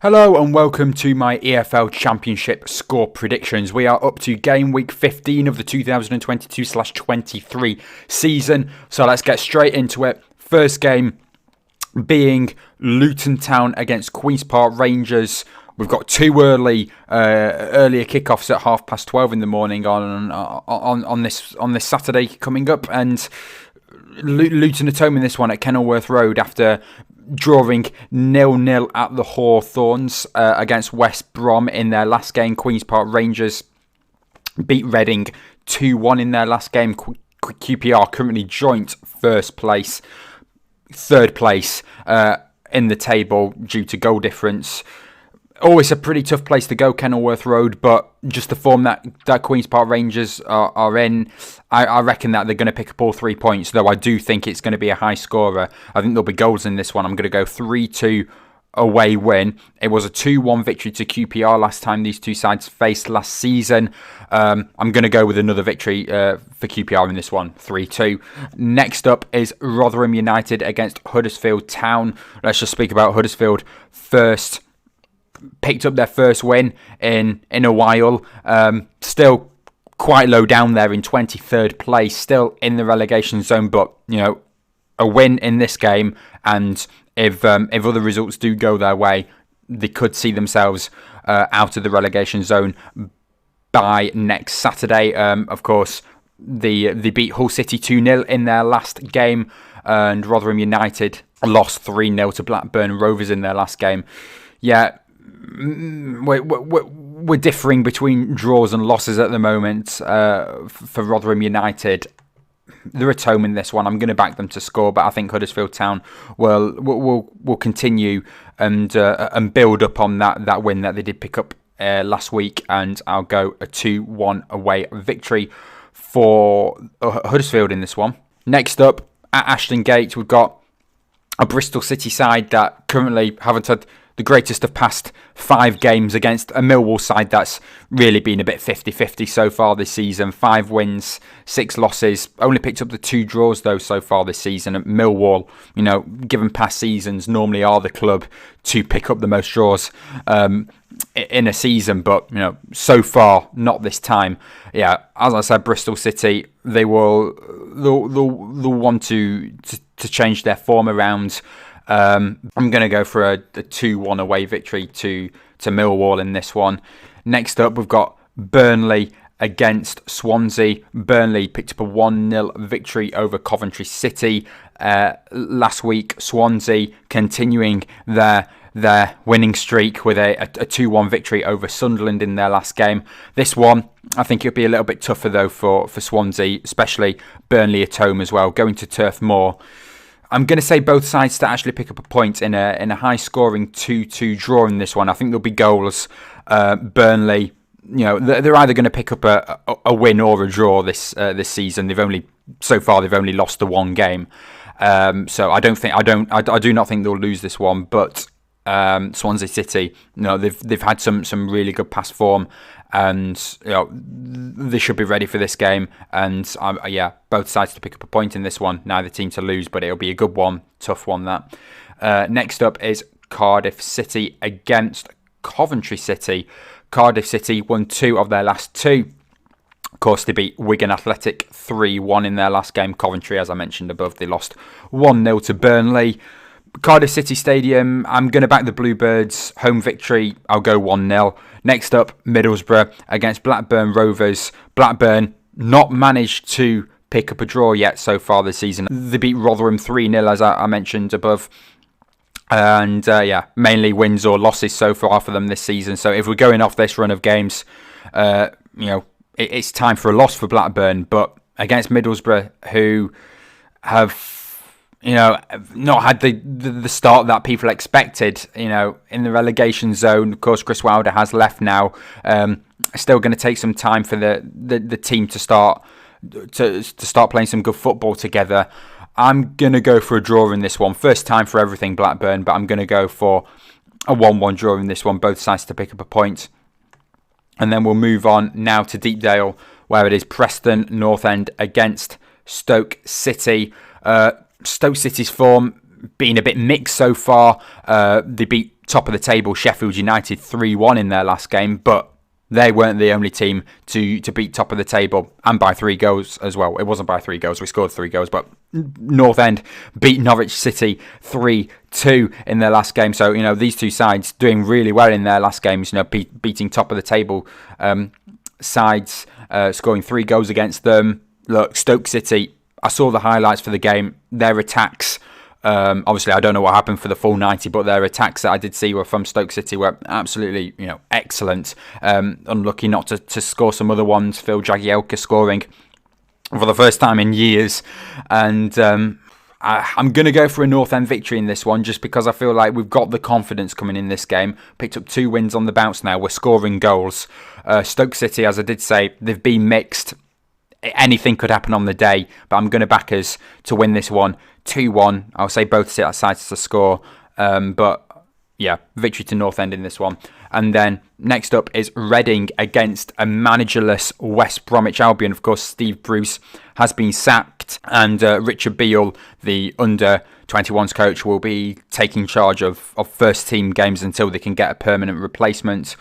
Hello and welcome to my EFL Championship score predictions. We are up to game week 15 of the 2022/23 season. So let's get straight into it. First game being Luton Town against Queen's Park Rangers. We've got two earlier kickoffs at 12:30 in the morning on this Saturday coming up, and Luton at home in this one at Kenilworth Road after drawing 0-0 at the Hawthorns against West Brom in their last game. Queen's Park Rangers beat Reading 2-1 in their last game. QPR currently joint third place in the table due to goal difference. Always a pretty tough place to go, Kenilworth Road, but just the form that Queen's Park Rangers are in, I reckon that they're going to pick up all 3 points, though I do think it's going to be a high scorer. I think there'll be goals in this one. I'm going to go 3-2 away win. It was a 2-1 victory to QPR last time these two sides faced last season. I'm going to go with another victory for QPR in this one, 3-2. Next up is Rotherham United against Huddersfield Town. Let's just speak about Huddersfield first. Picked up their first win in a while. Still quite low down there in 23rd place, still in the relegation zone, but a win in this game, and if other results do go their way, they could see themselves out of the relegation zone by next Saturday. Of course, they beat Hull City 2-0 in their last game, and Rotherham United lost 3-0 to Blackburn Rovers in their last game. Yeah, we're differing between draws and losses at the moment for Rotherham United. They're at home in this one. I'm going to back them to score, but I think Huddersfield Town will continue and build up on that win that they did pick up last week, and I'll go a 2-1 away victory for Huddersfield in this one. Next up, at Ashton Gate, we've got a Bristol City side that currently haven't had the greatest of past 5 games against a Millwall side that's really been a bit 50-50 so far this season. 5 wins, 6 losses. Only picked up the 2 draws though so far this season. At Millwall, given past seasons, normally are the club to pick up the most draws in a season, but so far not this time. Yeah, as I said, Bristol City, they'll want to change their form around. I'm going to go for a 2-1 away victory to Millwall in this one. Next up, we've got Burnley against Swansea. Burnley picked up a 1-0 victory over Coventry City last week. Swansea continuing their winning streak with a 2-1 victory over Sunderland in their last game. This one, I think it'll be a little bit tougher though for Swansea, especially Burnley at home as well, going to Turf Moor. I'm going to say both sides to actually pick up a point in a high-scoring 2-2 draw in this one. I think there'll be goals. Burnley, they're either going to pick up a win or a draw this season. They've only lost the one game. So I do not think they'll lose this one. But Swansea City, they've had some really good past form, and they should be ready for this game. And both sides to pick up a point in this one. Neither team to lose, but it'll be a good one, tough one that. Next up is Cardiff City against Coventry City. Cardiff City won 2 of their last 2. Of course, they beat Wigan Athletic 3-1 in their last game. Coventry, as I mentioned above, they lost 1-0 to Burnley. Cardiff City Stadium, I'm going to back the Bluebirds. Home victory, I'll go 1-0. Next up, Middlesbrough against Blackburn Rovers. Blackburn not managed to pick up a draw yet so far this season. They beat Rotherham 3-0, as I mentioned above. And mainly wins or losses so far for them this season. So if we're going off this run of games, it's time for a loss for Blackburn. But against Middlesbrough, who have not had the start that people expected, in the relegation zone. Of course, Chris Wilder has left now. Still going to take some time for the team to start playing some good football together. I'm going to go for a draw in this one. First time for everything Blackburn, but I'm going to go for a 1-1 draw in this one. Both sides to pick up a point. And then we'll move on now to Deepdale, where it is Preston North End against Stoke City. Stoke City's form been a bit mixed so far. They beat top of the table Sheffield United 3-1 in their last game, but they weren't the only team to beat top of the table, and by 3 goals as well. It wasn't by 3 goals, we scored 3 goals, but North End beat Norwich City 3-2 in their last game. So, these two sides doing really well in their last games, beating top of the table sides, scoring 3 goals against them. Look, Stoke City, I saw the highlights for the game. Their attacks, obviously I don't know what happened for the full 90, but their attacks that I did see were from Stoke City were absolutely, excellent. Unlucky not to score some other ones. Phil Jagielka scoring for the first time in years. And I'm going to go for a North End victory in this one, just because I feel like we've got the confidence coming in this game. Picked up 2 wins on the bounce now. We're scoring goals. Stoke City, as I did say, they've been mixed. Anything could happen on the day, but I'm going to back us to win this one 2-1. I'll say both sides to score. But yeah, victory to North End in this one. And then next up is Reading against a managerless West Bromwich Albion. Of course, Steve Bruce has been sacked, and Richard Beale, the under-21s coach, will be taking charge of first team games until they can get a permanent replacement.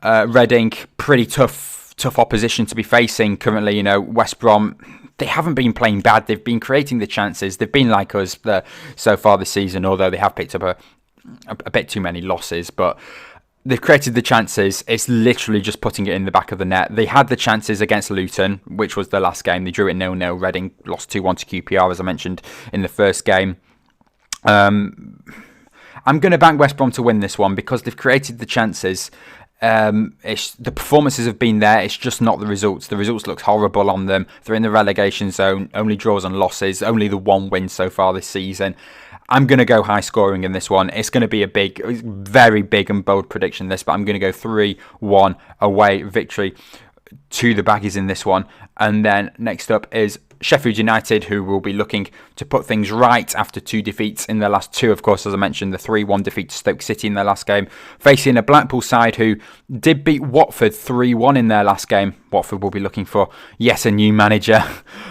Reading, pretty tough opposition to be facing currently. West Brom, they haven't been playing bad. They've been creating the chances. They've been like us so far this season, although they have picked up a bit too many losses. But they've created the chances. It's literally just putting it in the back of the net. They had the chances against Luton, which was the last game. They drew it 0-0. Reading lost 2-1 to QPR, as I mentioned in the first game. I'm going to back West Brom to win this one because they've created the chances. The performances have been there. It's just not the results. The results look horrible on them. They're in the relegation zone. Only draws and losses. Only the 1 win so far this season. I'm going to go high scoring in this one. It's going to be very big and bold prediction this, but I'm going to go 3-1 away victory to the Baggies in this one. And then next up is Sheffield United, who will be looking to put things right after 2 defeats in their last 2. Of course, as I mentioned, the 3-1 defeat to Stoke City in their last game, facing a Blackpool side who did beat Watford 3-1 in their last game. Watford will be looking for, yes, a new manager.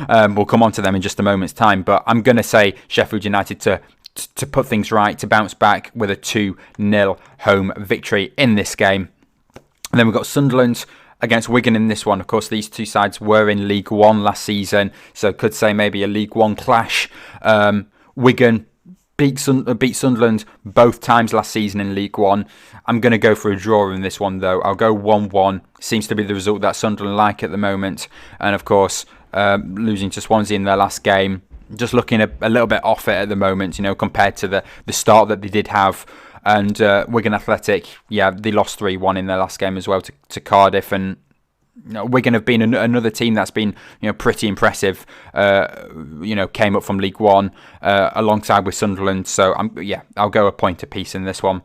We'll come on to them in just a moment's time, but I'm going to say Sheffield United to put things right, to bounce back with a 2-0 home victory in this game. And then we've got Sunderland against Wigan in this one. Of course, these two sides were in League One last season, so could say maybe a League One clash. Wigan beat Sunderland both times last season in League One. I'm going to go for a draw in this one, though. I'll go 1-1. Seems to be the result that Sunderland like at the moment. And of course, losing to Swansea in their last game, just looking a little bit off it at the moment, compared to the start that they did have. And Wigan Athletic, yeah, they lost 3-1 in their last game as well to Cardiff. And Wigan have been another team that's been pretty impressive. Came up from League One alongside with Sunderland. So I'll go a point apiece in this one.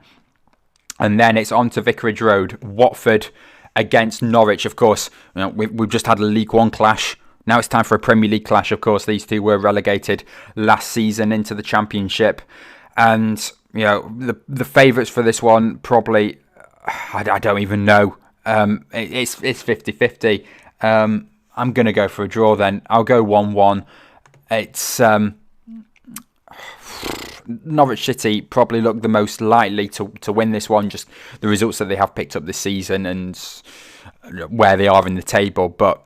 And then it's on to Vicarage Road, Watford against Norwich. Of course, we've just had a League One clash. Now it's time for a Premier League clash. Of course, these two were relegated last season into the Championship. And, the favourites for this one probably, I don't even know. It's 50-50. I'm going to go for a draw then. I'll go 1-1. It's Norwich City probably look the most likely to win this one, just the results that they have picked up this season and where they are in the table. But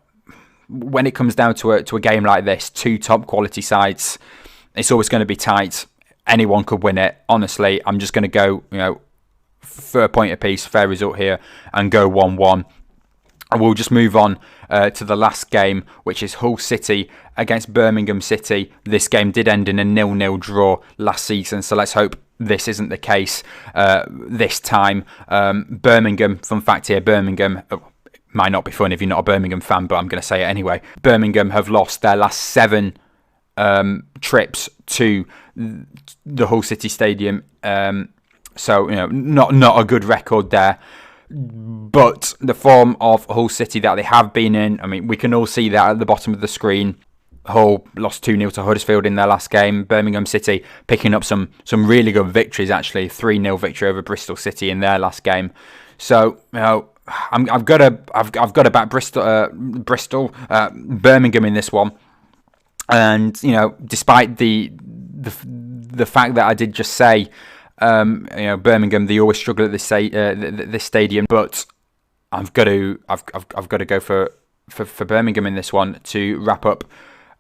when it comes down to a game like this, 2 top quality sides, it's always going to be tight. Anyone could win it. Honestly, I'm just going to go, for a point apiece, fair result here, and go 1-1. And we'll just move on to the last game, which is Hull City against Birmingham City. This game did end in a 0-0 draw last season, so let's hope this isn't the case this time. Birmingham, fun fact here, Birmingham, might not be fun if you're not a Birmingham fan, but I'm going to say it anyway. Birmingham have lost their last 7 trips to the Hull City Stadium. So, not a good record there. But the form of Hull City that they have been in, I mean, we can all see that at the bottom of the screen. Hull lost 2-0 to Huddersfield in their last game. Birmingham City picking up some really good victories, actually. 3-0 victory over Bristol City in their last game. So, I've got to back Bristol, Birmingham in this one. And, despite the fact that I did just say Birmingham, they always struggle at this stadium, but I've got to go for Birmingham in this one to wrap up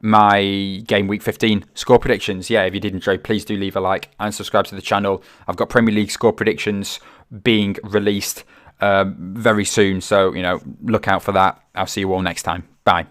my game week 15 score predictions. Yeah, if you did enjoy, please do leave a like and subscribe to the channel. I've got Premier League score predictions being released very soon, so look out for that. I'll see you all next time. Bye.